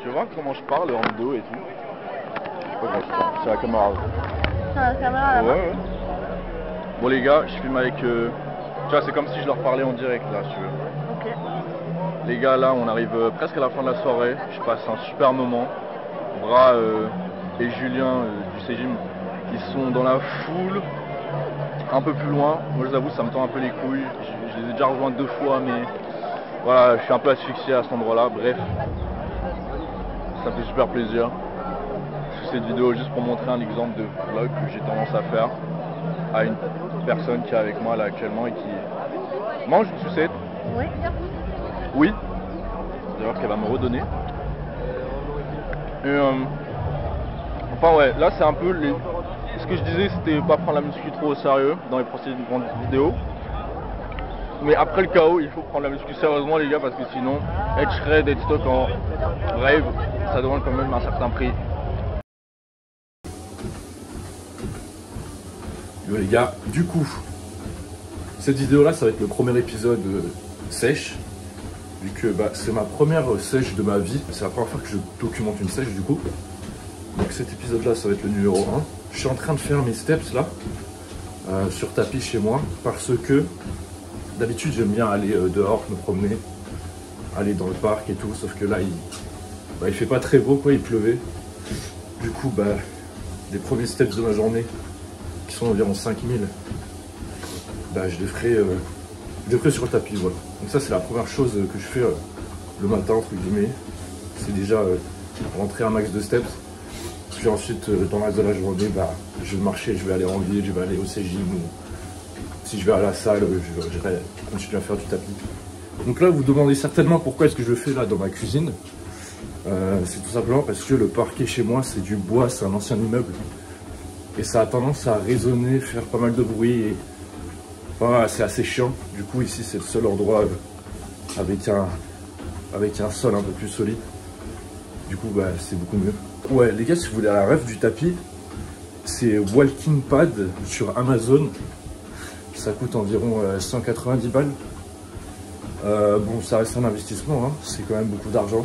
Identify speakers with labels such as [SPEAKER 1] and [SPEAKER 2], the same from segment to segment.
[SPEAKER 1] Tu vois comment je parle en dos et tout? C'est la caméra.
[SPEAKER 2] C'est la caméra là-bas.
[SPEAKER 1] Ouais. Bon les gars, je filme avec... Tu vois, c'est comme si je leur parlais en direct là, si tu veux.
[SPEAKER 2] Ok.
[SPEAKER 1] Les gars, là, on arrive presque à la fin de la soirée. Je passe un super moment. Bras et Julien du Cégim, ils sont dans la foule, un peu plus loin. Moi, je vous avoue, ça me tend un peu les couilles. Je les ai déjà rejoints 2 fois, mais voilà, je suis un peu asphyxié à cet endroit-là. Bref, ça me fait super plaisir. Je fais cette vidéo juste pour montrer un exemple de vlog que j'ai tendance à faire à une personne qui est avec moi là actuellement et qui mange une sucette.
[SPEAKER 2] Oui.
[SPEAKER 1] Oui. D'ailleurs qu'elle va me redonner. Et enfin ouais, là c'est un peu les... Ce que je disais, c'était pas prendre la muscu trop au sérieux dans les précédentes vidéos. Mais après le KO, il faut prendre la muscu sérieusement les gars, parce que sinon, être shred, être stock en rave, ça demande quand même un certain prix.
[SPEAKER 3] Les gars, du coup, cette vidéo là, ça va être le premier épisode sèche, vu que c'est ma première sèche de ma vie. C'est la première fois que je documente une sèche du coup. Donc cet épisode là, ça va être le numéro 1. Je suis en train de faire mes steps là, sur tapis chez moi, parce que d'habitude j'aime bien aller dehors, me promener, aller dans le parc et tout, sauf que là il fait pas très beau quoi, il pleuvait. Du coup les premiers steps de ma journée, qui sont environ 5000, je les ferai sur le tapis, voilà. Donc ça c'est la première chose que je fais le matin entre guillemets, c'est déjà rentrer un max de steps. Puis ensuite dans le reste de la journée, je vais marcher, je vais aller en ville, je vais aller au Cégim, ou si je vais à la salle, je vais continuer à faire du tapis. Donc là vous vous demandez certainement pourquoi est-ce que je le fais là dans ma cuisine. C'est tout simplement parce que le parquet chez moi c'est du bois, c'est un ancien immeuble. Et ça a tendance à résonner, faire pas mal de bruit et voilà, c'est assez chiant. Du coup ici c'est le seul endroit avec un sol un peu plus solide. Du coup c'est beaucoup mieux. Ouais les gars, si vous voulez la ref du tapis, c'est Walking Pad sur Amazon. Ça coûte environ 190 balles. Bon ça reste un investissement, hein. C'est quand même beaucoup d'argent.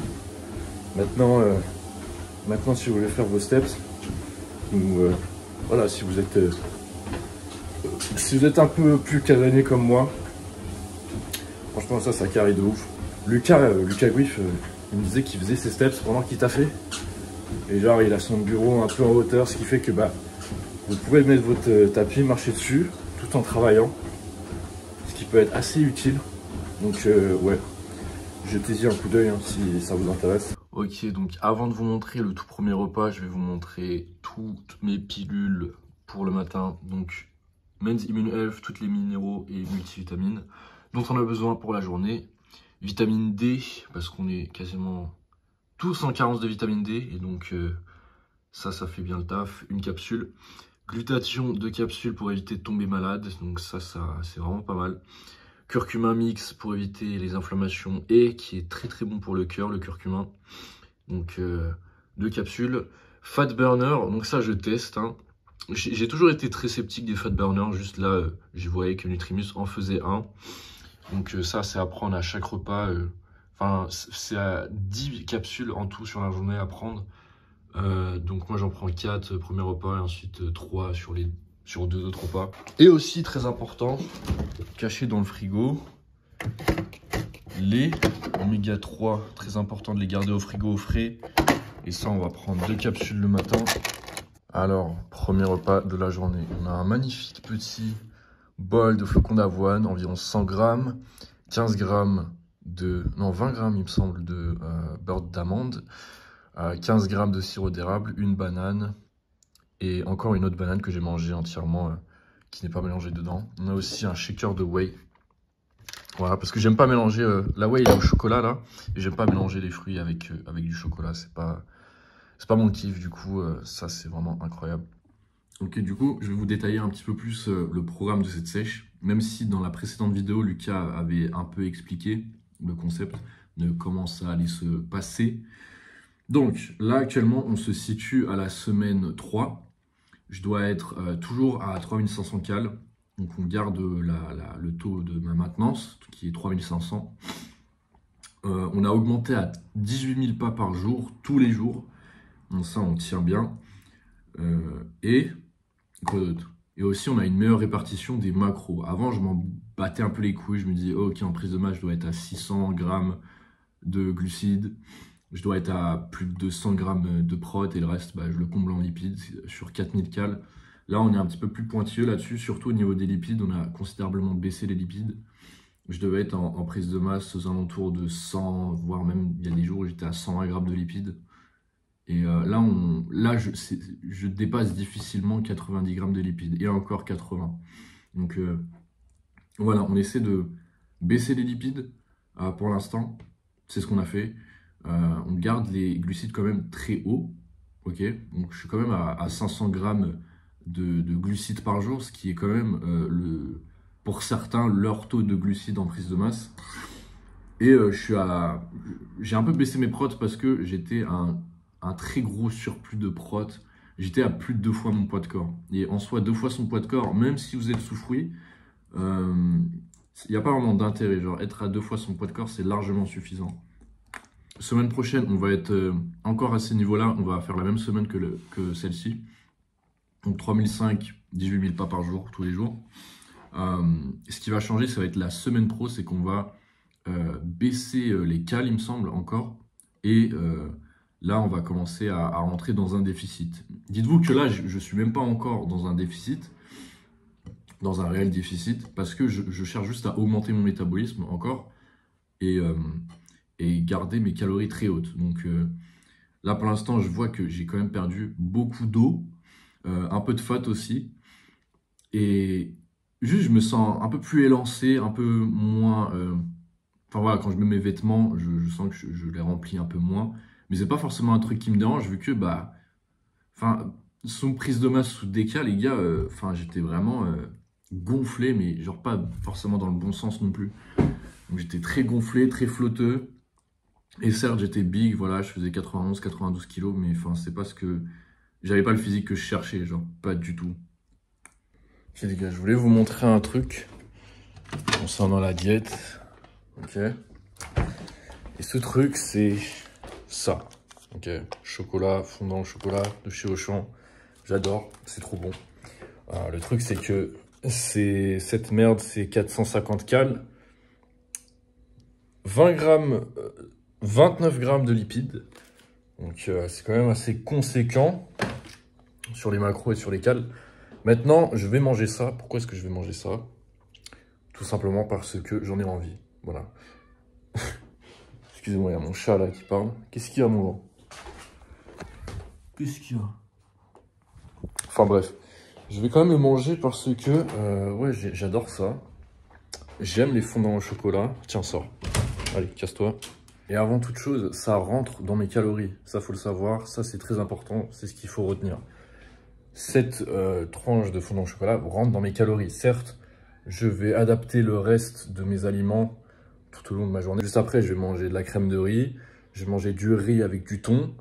[SPEAKER 3] Maintenant si vous voulez faire vos steps, ou voilà, si vous êtes un peu plus casanier comme moi, franchement ça carré de ouf. Lucas Guif, il me disait qu'il faisait ses steps pendant qu'il taffait. Et genre il a son bureau un peu en hauteur, ce qui fait que vous pouvez mettre votre tapis, marcher dessus tout en travaillant, ce qui peut être assez utile. Donc ouais, jetez-y un coup d'œil si ça vous intéresse. Ok, donc avant de vous montrer le tout premier repas, je vais vous montrer toutes mes pilules pour le matin. Donc Men's Immune Health, toutes les minéraux et multivitamines dont on a besoin pour la journée. Vitamine D, parce qu'on est quasiment tous en carence de vitamine D. Et donc ça fait bien le taf. Une capsule. Glutathion, 2 capsules pour éviter de tomber malade. Donc ça c'est vraiment pas mal. Curcuma mix pour éviter les inflammations et qui est très bon pour le cœur, le curcuma. Donc 2 capsules. Fat burner, donc ça je teste. Hein. J'ai toujours été très sceptique des fat burners, juste là je voyais que Nutrimus en faisait un. Donc ça c'est à prendre à chaque repas. Enfin c'est à 10 capsules en tout sur la journée à prendre. Donc moi j'en prends 4 premier repas et ensuite 3 sur 2 autres repas. Et aussi très important, caché dans le frigo, les oméga 3, très important de les garder au frigo au frais. Et ça on va prendre 2 capsules le matin. Alors, premier repas de la journée, on a un magnifique petit bol de flocons d'avoine, environ 100 grammes, 15 grammes non 20 grammes il me semble de beurre d'amande, 15 grammes de sirop d'érable, une banane et encore une autre banane que j'ai mangée entièrement, qui n'est pas mélangée dedans. On a aussi un shaker de whey. Voilà, parce que j'aime pas mélanger la whey au chocolat là, et j'aime pas mélanger les fruits avec du chocolat, c'est pas mon kiff, du coup ça c'est vraiment incroyable. Ok, du coup je vais vous détailler un petit peu plus le programme de cette sèche, même si dans la précédente vidéo Lucas avait un peu expliqué le concept de comment ça allait se passer. Donc là actuellement on se situe à la semaine 3, je dois être toujours à 3500 cales. Donc on garde le taux de ma maintenance qui est 3500. On a augmenté à 18 000 pas par jour, tous les jours. Donc ça, on tient bien. Et quoi d'autre? Et aussi, on a une meilleure répartition des macros. Avant, je m'en battais un peu les couilles. Je me disais, oh, ok, en prise de masse, je dois être à 600 grammes de glucides. Je dois être à plus de 200 grammes de prot. Et le reste, bah, je le comble en lipides sur 4000 cales. Là, on est un petit peu plus pointilleux là-dessus. Surtout au niveau des lipides, on a considérablement baissé les lipides. Je devais être en prise de masse aux alentours de 100, voire même, il y a des jours où j'étais à 120 grammes de lipides. Et là, je dépasse difficilement 90 grammes de lipides, et encore 80. Donc voilà, on essaie de baisser les lipides pour l'instant. C'est ce qu'on a fait. On garde les glucides quand même très hauts. Ok, donc je suis quand même à 500 grammes de glucides par jour, ce qui est quand même, pour certains, leur taux de glucides en prise de masse. Et j'ai un peu baissé mes protes parce que j'étais un très gros surplus de prot. J'étais à plus de 2 fois mon poids de corps. Et en soi, 2 fois son poids de corps, même si vous êtes sous fruits, il n'y a pas vraiment d'intérêt. Genre, être à 2 fois son poids de corps, c'est largement suffisant. Semaine prochaine, on va être encore à ces niveaux-là. On va faire la même semaine que celle-ci. Donc 3005, 18 000 pas par jour, tous les jours. Ce qui va changer, ça va être la semaine pro, c'est qu'on va baisser les cales, il me semble, encore. Et là, on va commencer à rentrer dans un déficit. Dites-vous que là, je ne suis même pas encore dans un déficit, dans un réel déficit, parce que je cherche juste à augmenter mon métabolisme encore et garder mes calories très hautes. Donc là, pour l'instant, je vois que j'ai quand même perdu beaucoup d'eau, un peu de fat aussi. Et juste, je me sens un peu plus élancé, un peu moins... Enfin voilà, quand je mets mes vêtements, je sens que je les remplis un peu moins. Mais c'est pas forcément un truc qui me dérange, vu que, bah... Enfin, sous prise de masse, sous décal, les gars, enfin, j'étais vraiment gonflé, mais genre pas forcément dans le bon sens non plus. Donc j'étais très gonflé, très flotteux. Et certes, j'étais big, voilà, je faisais 91, 92 kilos, mais enfin, c'est pas ce que... J'avais pas le physique que je cherchais, genre, pas du tout. Ok les gars, je voulais vous montrer un truc concernant la diète. Ok. Et ce truc, c'est ça. Ok. Chocolat, fondant au chocolat de chez Auchan. J'adore, c'est trop bon. Le truc, c'est que cette merde, c'est 450 cales. 29 grammes de lipides. Donc c'est quand même assez conséquent sur les macros et sur les cales. Maintenant, je vais manger ça. Pourquoi est-ce que je vais manger ça? Tout simplement parce que j'en ai envie. Voilà. Excusez-moi, il y a mon chat là qui parle. Qu'est-ce qu'il y a, mon gars? Qu'est-ce qu'il y a? Enfin bref. Je vais quand même le manger parce que, ouais, j'adore ça. J'aime les fondants au chocolat. Tiens, sors. Allez, casse-toi. Et avant toute chose, ça rentre dans mes calories. Ça, faut le savoir. Ça, c'est très important. C'est ce qu'il faut retenir. Cette tranche de fondant au chocolat rentre dans mes calories. Certes, je vais adapter le reste de mes aliments tout au long de ma journée. Juste après, je vais manger de la crème de riz. Je vais manger du riz avec du thon.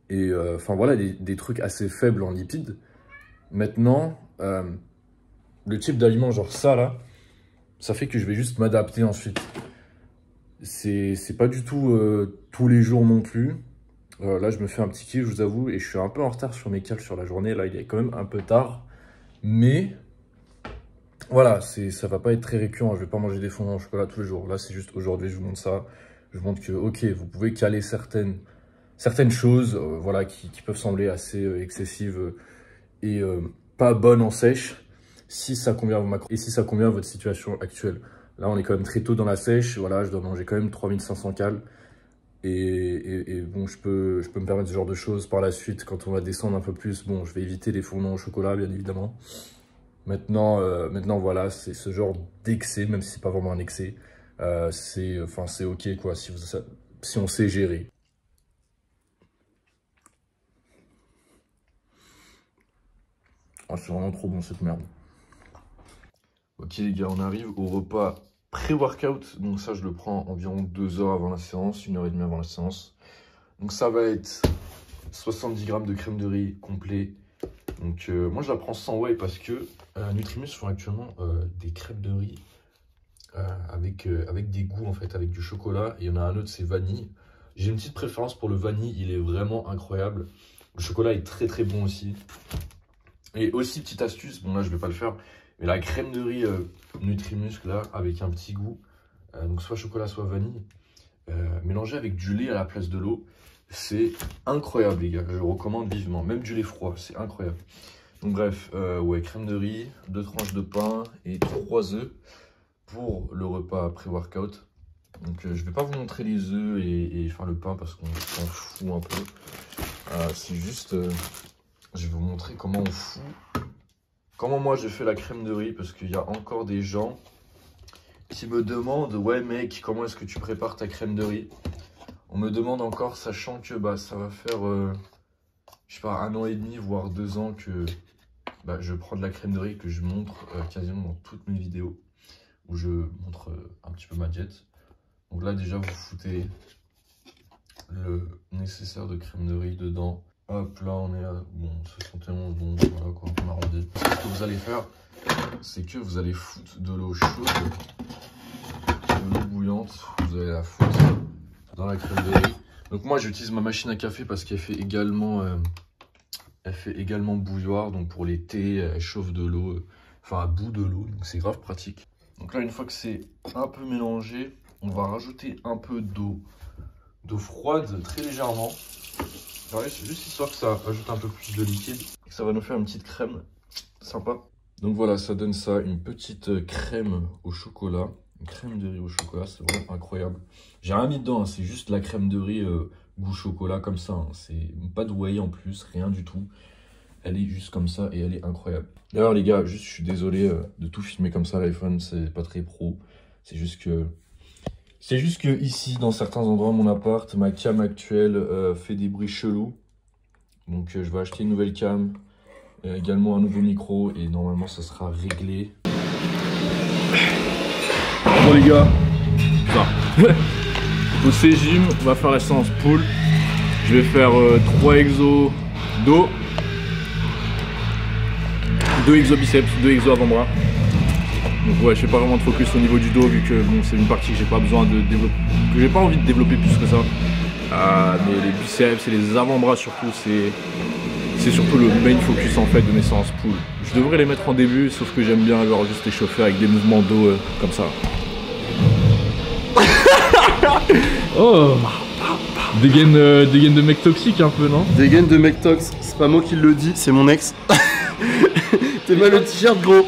[SPEAKER 3] Et enfin, voilà, des trucs assez faibles en lipides. Maintenant, le type d'aliment genre ça, là, ça fait que je vais juste m'adapter ensuite. C'est pas du tout tous les jours non plus. Là, je me fais un petit kiff, je vous avoue, et je suis un peu en retard sur mes cales sur la journée. Là, il est quand même un peu tard. Mais voilà, ça va pas être très récurrent. Je vais pas manger des fondants au chocolat tous les jours. Là, c'est juste aujourd'hui, je vous montre ça. Je vous montre que, ok, vous pouvez caler certaines choses voilà, qui peuvent sembler assez excessives et pas bonnes en sèche, si ça convient à vos macros et si ça convient à votre situation actuelle. Là, on est quand même très tôt dans la sèche. Voilà, je dois manger quand même 3500 cales. Et bon, je peux me permettre ce genre de choses par la suite. Quand on va descendre un peu plus, bon, je vais éviter les fondants au chocolat, bien évidemment. Maintenant, voilà, c'est ce genre d'excès, même si c'est pas vraiment un excès. C'est ok, quoi, si on sait gérer. Oh, c'est vraiment trop bon, cette merde. Ok, les gars, on arrive au repas pré-workout. Donc ça, je le prends environ 2 heures avant la séance, 1h30 avant la séance. Donc ça va être 70 grammes de crème de riz complet. Donc moi, je la prends sans whey parce que Nutrimus font actuellement des crèmes de riz avec des goûts en fait, avec du chocolat. Et il y en a un autre, c'est vanille. J'ai une petite préférence pour le vanille, il est vraiment incroyable. Le chocolat est très très bon aussi. Et aussi, petite astuce, bon là je vais pas le faire, mais la crème de riz Nutrimuscle là, avec un petit goût, donc soit chocolat soit vanille, mélangé avec du lait à la place de l'eau, c'est incroyable les gars, je recommande vivement, même du lait froid, c'est incroyable. Donc bref, ouais, crème de riz, 2 tranches de pain et 3 œufs pour le repas pré-workout. Donc je vais pas vous montrer les œufs et enfin le pain parce qu'on s'en fout un peu. C'est juste, je vais vous montrer comment on fout. Comment moi je fais la crème de riz parce qu'il y a encore des gens qui me demandent, ouais mec, comment est-ce que tu prépares ta crème de riz? On me demande encore, sachant que bah, ça va faire, je sais pas, 1 an et demi, voire 2 ans que bah, je prends de la crème de riz que je montre quasiment dans toutes mes vidéos où je montre un petit peu ma diète. Donc là déjà vous foutez le nécessaire de crème de riz dedans. Hop là on est à bon 71, bon voilà quoi, on arrondit. Ce que vous allez faire, c'est que vous allez foutre de l'eau chaude, de l'eau bouillante, vous allez la foutre dans la crème de riz. Donc moi j'utilise ma machine à café parce qu'elle fait également bouilloire, donc pour les thés, elle chauffe de l'eau, enfin à bout de l'eau, donc c'est grave pratique. Donc là une fois que c'est un peu mélangé, on va rajouter un peu d'eau froide très légèrement. Juste histoire que ça ajoute un peu plus de liquide. Ça va nous faire une petite crème sympa. Donc voilà, ça donne ça, une petite crème au chocolat. Une crème de riz au chocolat, c'est vraiment incroyable. J'ai rien mis dedans, hein, c'est juste la crème de riz goût chocolat comme ça. Hein. C'est pas de whey en plus, rien du tout. Elle est juste comme ça et elle est incroyable. D'ailleurs les gars, juste je suis désolé de tout filmer comme ça, l'iPhone c'est pas très pro. C'est juste que ici, dans certains endroits, mon appart, ma cam actuelle fait des bruits chelous. Donc je vais acheter une nouvelle cam, également un nouveau micro et normalement ça sera réglé. Bon les gars, au C-Gym, on va faire la séance pull. Je vais faire 3 exos dos, 2 exos biceps, 2 exos avant-bras. Donc ouais, je fais pas vraiment de focus au niveau du dos vu que bon, c'est une partie que j'ai pas besoin de développer, que j'ai pas envie de développer plus que ça. Mais les biceps et les avant-bras surtout, c'est surtout le main focus en fait de mes séances pull. Je devrais les mettre en début, sauf que j'aime bien genre juste échauffer avec des mouvements dos comme ça. Oh, dégaine de mec toxique un peu, non?
[SPEAKER 4] Dégaine de mec tox, c'est pas moi qui le dis, c'est mon ex. T'es mal le t-shirt gros.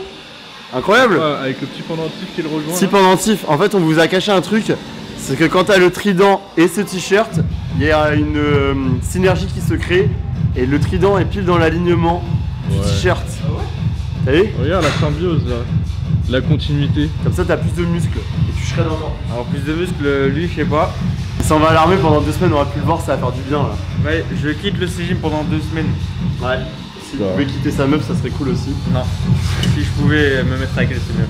[SPEAKER 4] Incroyable.
[SPEAKER 1] Avec le petit pendentif qui le rejoint.
[SPEAKER 4] Petit pendentif, en fait on vous a caché un truc, c'est que quand t'as le trident et ce t-shirt, il y a une synergie qui se crée et le trident est pile dans l'alignement du t-shirt. Ah ouais? T'as vu?
[SPEAKER 1] Regarde la symbiose là, la continuité.
[SPEAKER 4] Comme ça t'as plus de muscles et tu shred encore.
[SPEAKER 5] Alors plus de muscles, lui je sais pas.
[SPEAKER 4] Il s'en va à l'armée pendant 2 semaines, on aura pu le voir, ça va faire du bien là.
[SPEAKER 5] Ouais, je quitte le C-Gym pendant 2 semaines.
[SPEAKER 4] Ouais. Si tu pouvais quitter sa meuf, ça serait cool aussi.
[SPEAKER 5] Non. Si je pouvais me mettre avec ses meufs.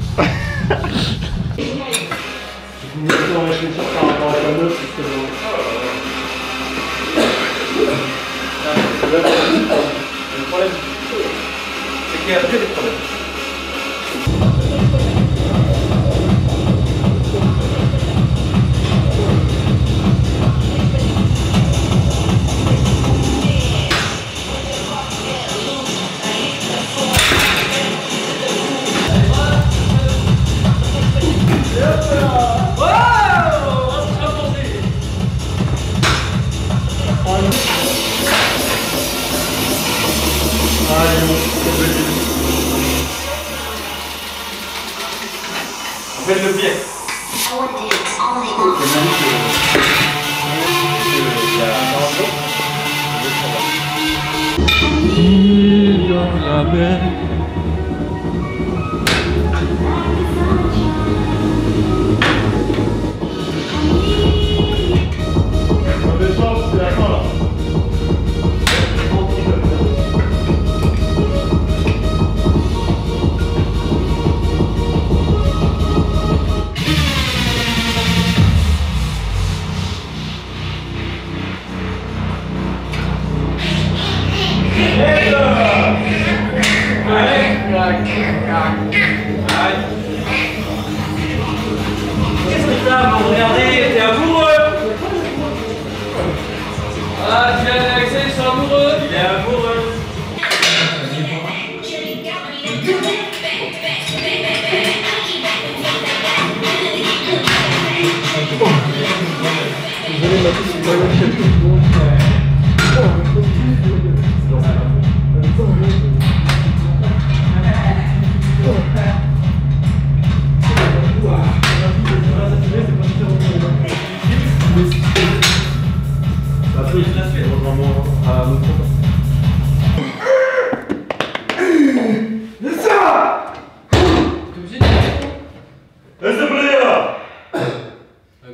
[SPEAKER 4] Le problème, c'est qu'il y a que des problèmes. Faites le pied.
[SPEAKER 1] Dans la mer.
[SPEAKER 5] Ah, Julien et Alexei, ils sont amoureux. Il est amoureux.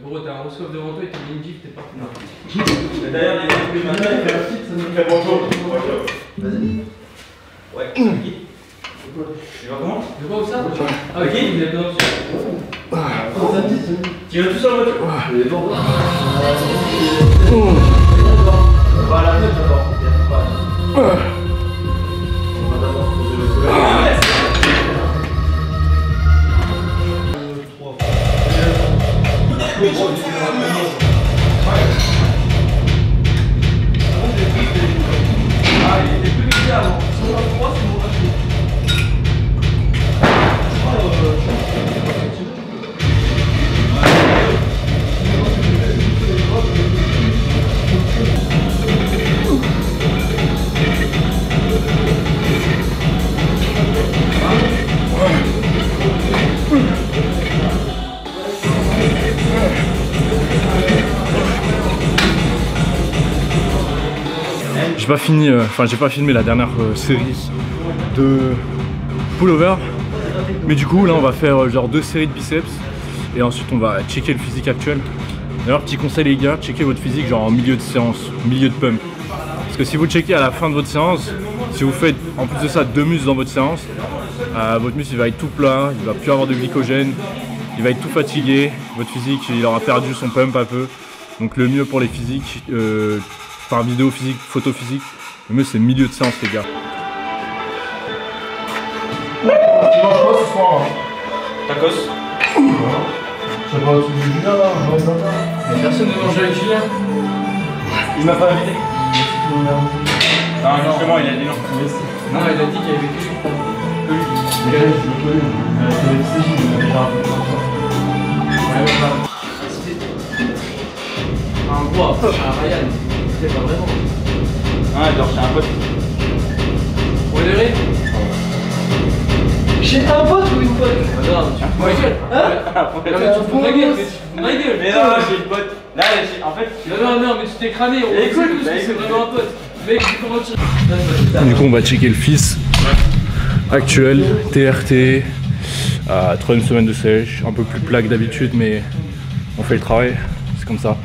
[SPEAKER 6] Gros, t'as un roscoe devant toi et t'as mis une gif, t'es parti.
[SPEAKER 5] D'ailleurs, les matins, il fait un site, ça nous fait bonjour. Vas-y. Ouais, qui? Tu vas comment?
[SPEAKER 6] De quoi où ça?
[SPEAKER 5] Ah, ok, il est dedans. Tu vas tout sur la voiture? Il est bon. On va à la fenêtre d'abord. Ah, il était plus vite avant. Si on a 3, c'est bon.
[SPEAKER 3] J'ai pas filmé la dernière série de pullover, mais du coup là on va faire genre 2 séries de biceps et ensuite on va checker le physique actuel. D'ailleurs petit conseil les gars, checkez votre physique genre en milieu de séance, milieu de pump, parce que si vous checkez à la fin de votre séance, si vous faites en plus de ça 2 muscles dans votre séance, votre muscle il va être tout plat, il va plus avoir de glycogène, il va être tout fatigué, votre physique il aura perdu son pump un peu, donc le mieux pour les physiques par vidéo physique, photo physique, le mieux c'est milieu de séance les gars.
[SPEAKER 1] Tu manges quoi ce soir?
[SPEAKER 5] Tacos.
[SPEAKER 1] Je sais pas, tu dis Julien là,
[SPEAKER 6] Mais personne ne mange avec Julien.
[SPEAKER 5] Il m'a pas invité. Non, justement, il a dit non.
[SPEAKER 6] Non, il a dit qu'il y avait que lui.
[SPEAKER 1] je le connais. C'est le CJ, il m'a déjà
[SPEAKER 6] Un bois, un Ryan. C'est pas vraiment.
[SPEAKER 5] Ah, il dort chez un pote.
[SPEAKER 6] Vous verrez. J'ai un pote ou une pote? Non, tu fous ma gueule. Hein? Non, mais tu fous ma gueule.
[SPEAKER 5] Mais non, j'ai une pote. Là, en fait.
[SPEAKER 6] Non, mais tu t'es cramé. On sait tous que c'est vraiment un pote. Mec, comment tu.
[SPEAKER 3] Du coup on va checker le fils actuel, TRT, à 3e semaine de sèche, un peu plus plat que d'habitude mais on fait le travail, c'est comme ça.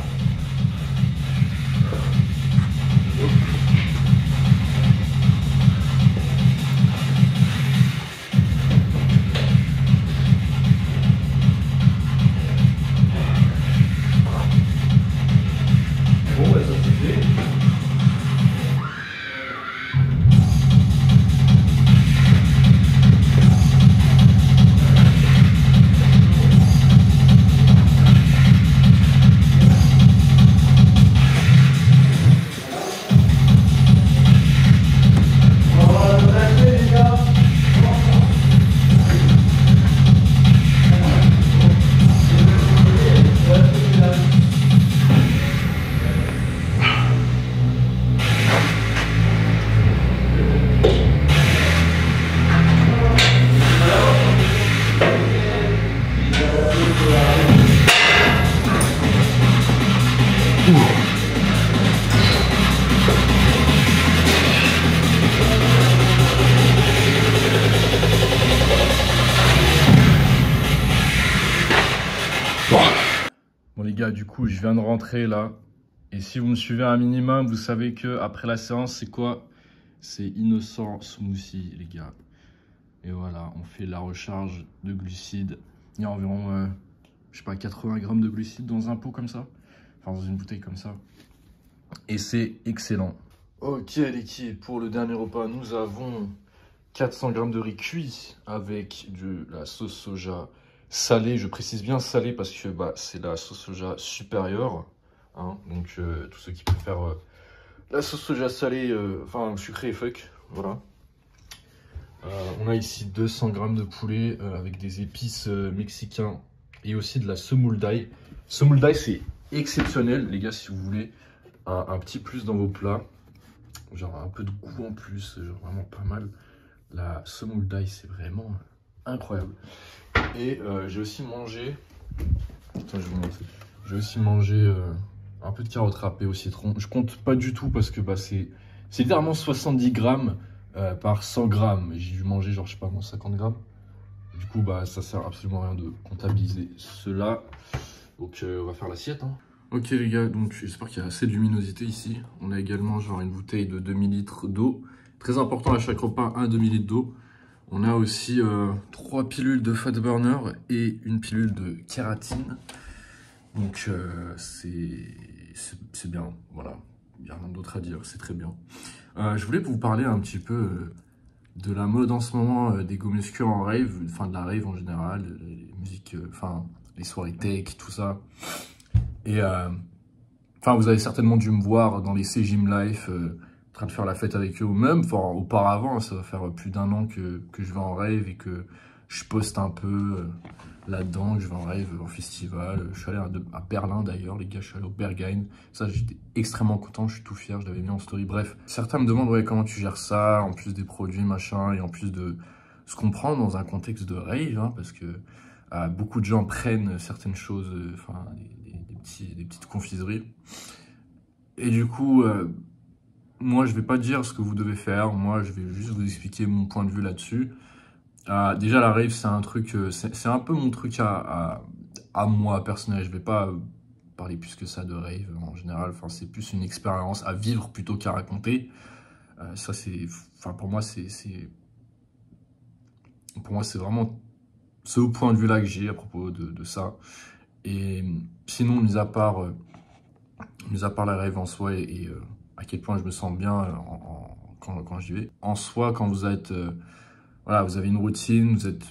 [SPEAKER 3] Bon les gars, du coup je viens de rentrer là, et si vous me suivez un minimum, vous savez que après la séance c'est quoi? C'est innocent smoothie les gars. Et voilà, on fait la recharge de glucides. Il y a environ, je sais pas, 80 grammes de glucides dans un pot comme ça, enfin dans une bouteille comme ça. Et c'est excellent. Ok l'équipe, pour le dernier repas, nous avons 400 grammes de riz cuit avec de la sauce soja salée. Je précise bien salée parce que bah, c'est la sauce soja supérieure. Hein, donc tous ceux qui préfèrent la sauce soja salée, enfin sucrée et fuck, voilà. On a ici 200 g de poulet avec des épices mexicains et aussi de la semoule d'ail. Semoule d'ail, c'est exceptionnel, les gars, si vous voulez un petit plus dans vos plats. Genre un peu de goût en plus, genre vraiment pas mal. La semoule d'ail, c'est vraiment incroyable. Et j'ai aussi mangé... Attends, je vais vous montrer. J'ai aussi mangé un peu de carottes râpées au citron. Je compte pas du tout parce que bah, c'est littéralement 70 grammes par 100 grammes. J'ai dû manger genre, je sais pas, 50 grammes. Du coup, bah, ça sert absolument à rien de comptabiliser cela. Donc, on va faire l'assiette. Hein. Ok les gars, donc j'espère qu'il y a assez de luminosité ici. On a également genre une bouteille de 2000 litres d'eau. Très important à chaque repas, un demi-litre d'eau. On a aussi 3 pilules de fat burner et une pilule de kératine. Donc c'est bien, voilà. Il n'y a rien d'autre à dire, c'est très bien. Je voulais vous parler un petit peu de la mode en ce moment, des go muscu en rave, enfin de la rave en général, les musiques, enfin les soirées tech, tout ça. Et enfin vous avez certainement dû me voir dans les C-Gym Life, en train de faire la fête avec eux, ou même auparavant, ça va faire plus d'1 an que je vais en rave et que je poste un peu là-dedans, que je vais en rave, en festival. Je suis allé à Berlin d'ailleurs, les gars, je suis allé au Berghain. Ça, j'étais extrêmement content, je suis tout fier, je l'avais mis en story. Bref, certains me demandent ouais, comment tu gères ça, en plus des produits, machin, et en plus de se comprendre dans un contexte de rave, hein, parce que beaucoup de gens prennent certaines choses, enfin, des petites confiseries. Et du coup, moi, je vais pas dire ce que vous devez faire, moi, je vais juste vous expliquer mon point de vue là-dessus. Déjà la rave c'est un truc, c'est un peu mon truc à moi personnel, je vais pas parler plus que ça de rave en général, enfin c'est plus une expérience à vivre plutôt qu'à raconter. Ça c'est, enfin pour moi c'est vraiment ce point de vue là que j'ai à propos de ça. Et sinon mis à part la rave en soi et à quel point je me sens bien quand j'y vais, en soi quand vous êtes voilà, vous avez une routine, vous êtes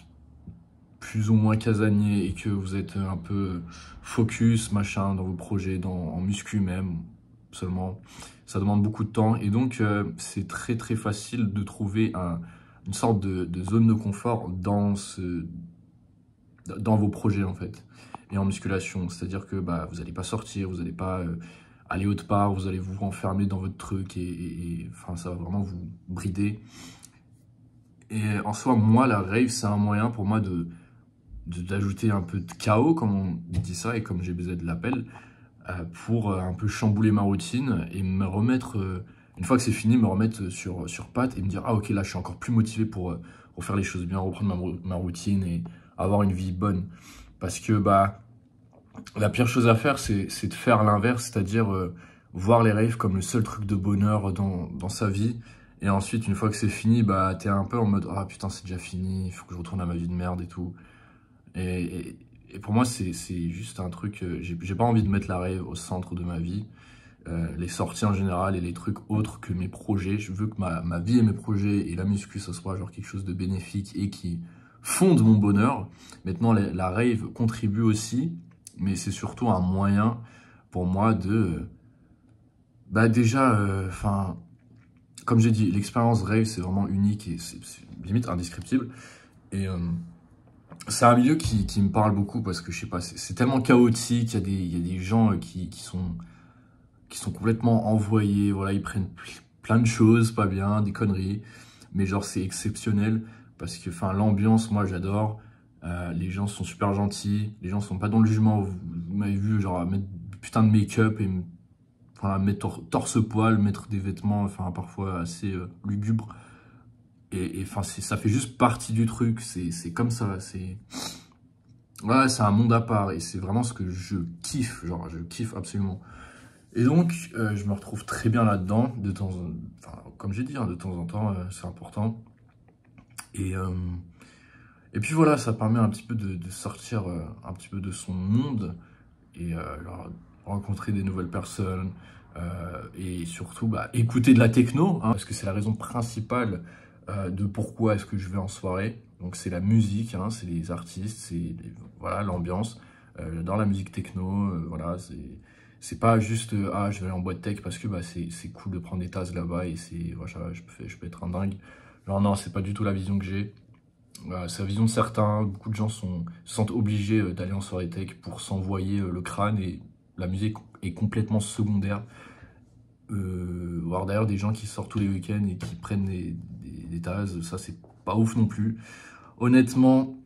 [SPEAKER 3] plus ou moins casanier et que vous êtes un peu focus, machin, dans vos projets, en muscu même, seulement. Ça demande beaucoup de temps et donc c'est très très facile de trouver une sorte de zone de confort dans vos projets en fait. Et en musculation, c'est-à-dire que bah, vous n'allez pas sortir, vous n'allez pas aller autre part, vous allez vous renfermer dans votre truc et enfin, ça va vraiment vous brider. Et en soi, moi, la rave, c'est un moyen pour moi d'ajouter un peu de chaos, comme on dit ça, et comme GBZ l'appelle, pour un peu chambouler ma routine et me remettre, une fois que c'est fini, me remettre sur pattes et me dire « Ah ok, là, je suis encore plus motivé pour faire les choses bien, reprendre ma routine et avoir une vie bonne. » Parce que bah, la pire chose à faire, c'est de faire l'inverse, c'est-à-dire voir les raves comme le seul truc de bonheur dans sa vie. Et ensuite, une fois que c'est fini, bah, t'es un peu en mode « Ah putain, c'est déjà fini, il faut que je retourne à ma vie de merde et tout. » Et pour moi, c'est juste un truc... J'ai pas envie de mettre la rave au centre de ma vie. Les sorties en général et les trucs autres que mes projets. Je veux que ma vie et mes projets et la muscu, ça soit genre quelque chose de bénéfique et qui fonde mon bonheur. Maintenant, la rave contribue aussi, mais c'est surtout un moyen pour moi de... Bah déjà, enfin... Comme j'ai dit, l'expérience rave, c'est vraiment unique et c'est limite indescriptible. Et c'est un milieu qui me parle beaucoup parce que, je sais pas, c'est tellement chaotique. Il y a des gens qui sont complètement envoyés. Voilà, ils prennent plein de choses, pas bien, des conneries. Mais genre, c'est exceptionnel parce que, enfin, l'ambiance, moi, j'adore. Les gens sont super gentils. Les gens sont pas dans le jugement. Vous m'avez vu, genre, mettre putain de make-up et voilà, mettre torse-poil, mettre des vêtements, enfin parfois assez lugubres. Et enfin, ça fait juste partie du truc. C'est comme ça. Ouais, c'est un monde à part et c'est vraiment ce que je kiffe. Genre, je kiffe absolument. Et donc, je me retrouve très bien là-dedans. Enfin, comme j'ai dit, hein, de temps en temps, c'est important. Et puis voilà, ça permet un petit peu de sortir un petit peu de son monde et rencontrer des nouvelles personnes et surtout bah, écouter de la techno, hein, parce que c'est la raison principale de pourquoi est-ce que je vais en soirée. Donc c'est la musique, hein, c'est les artistes, voilà l'ambiance. J'adore la musique techno, voilà, c'est pas juste ah je vais aller en boîte tech parce que bah c'est cool de prendre des tasses là-bas et c'est voilà, je peux être un dingue. Genre non, c'est pas du tout la vision que j'ai. C'est la vision de certains. Beaucoup de gens se sentent obligés d'aller en soirée tech pour s'envoyer le crâne, et la musique est complètement secondaire. Voir d'ailleurs des gens qui sortent tous les week-ends et qui prennent des tasses, ça c'est pas ouf non plus. Honnêtement,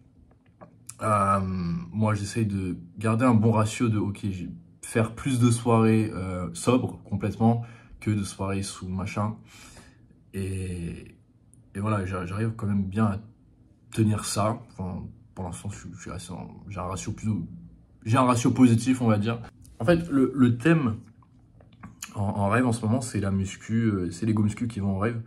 [SPEAKER 3] moi j'essaye de garder un bon ratio de ok, faire plus de soirées sobres complètement que de soirées sous machin. Et voilà, j'arrive quand même bien à tenir ça. Enfin, pour l'instant, j'ai un ratio positif, on va dire. En fait, le thème en rêve en ce moment, c'est la muscu, c'est les go muscu qui vont en rêve.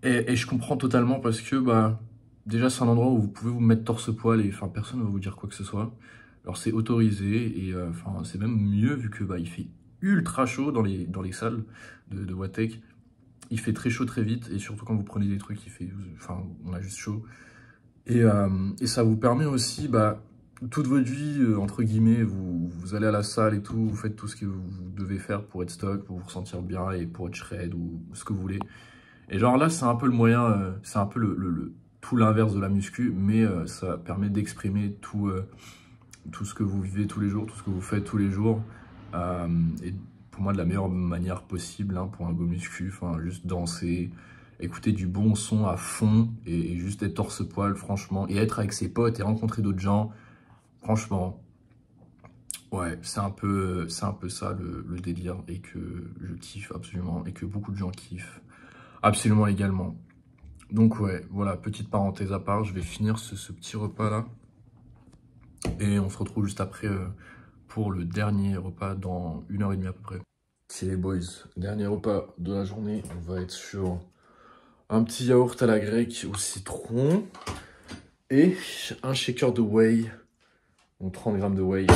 [SPEAKER 3] Et je comprends totalement parce que bah déjà c'est un endroit où vous pouvez vous mettre torse-poil et enfin personne ne va vous dire quoi que ce soit. Alors c'est autorisé et enfin c'est même mieux vu que bah il fait ultra chaud dans les salles de Wattec. Il fait très chaud très vite et surtout quand vous prenez des trucs, enfin on a juste chaud. Et ça vous permet aussi bah toute votre vie entre guillemets, vous allez à la salle et tout, vous faites tout ce que vous devez faire pour être stock, pour vous ressentir bien et pour être shred ou ce que vous voulez. Et genre là, c'est un peu le moyen, c'est un peu tout l'inverse de la muscu, mais ça permet d'exprimer tout ce que vous vivez tous les jours, tout ce que vous faites tous les jours. Et pour moi, de la meilleure manière possible hein, pour un go muscu, enfin juste danser, écouter du bon son à fond et juste être torse-poil, franchement, et être avec ses potes et rencontrer d'autres gens, franchement. Ouais, c'est un peu ça le délire et que je kiffe absolument et que beaucoup de gens kiffent. Absolument également. Donc ouais, voilà, petite parenthèse à part, je vais finir ce petit repas là. Et on se retrouve juste après pour le dernier repas dans 1h30 à peu près. Ok les boys, dernier repas de la journée, on va être sur un petit yaourt à la grecque au citron et un shaker de whey, donc 30 grammes de whey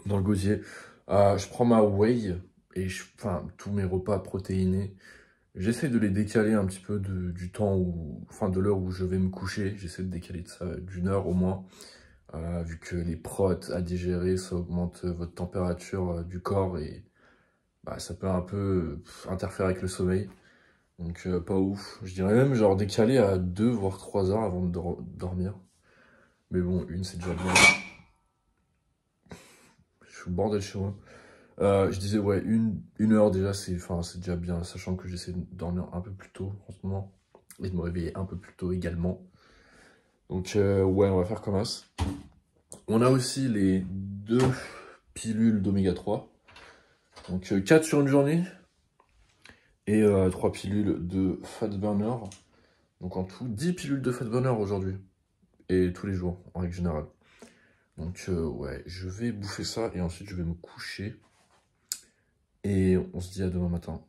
[SPEAKER 3] dans le gosier. Je prends ma whey et tous mes repas protéinés. J'essaie de les décaler un petit peu du temps de l'heure où je vais me coucher. J'essaie de décaler de ça d'une heure au moins. Vu que les protes à digérer, ça augmente votre température du corps et bah, ça peut un peu interférer avec le sommeil. Donc pas ouf. Je dirais même genre décaler à 2 voire 3 heures avant de dormir. Mais bon, une c'est déjà bien. Je suis au bordel chez moi. Je disais ouais, une heure déjà c'est déjà bien, sachant que j'essaie de dormir un peu plus tôt en ce moment et de me réveiller un peu plus tôt également. Donc ouais, on va faire comme ça. On a aussi les 2 pilules d'oméga 3. Donc 4 sur une journée et 3 pilules de fat burner. Donc en tout 10 pilules de fat burner aujourd'hui et tous les jours en règle générale. Donc ouais, je vais bouffer ça et ensuite je vais me coucher. Et on se dit à demain matin.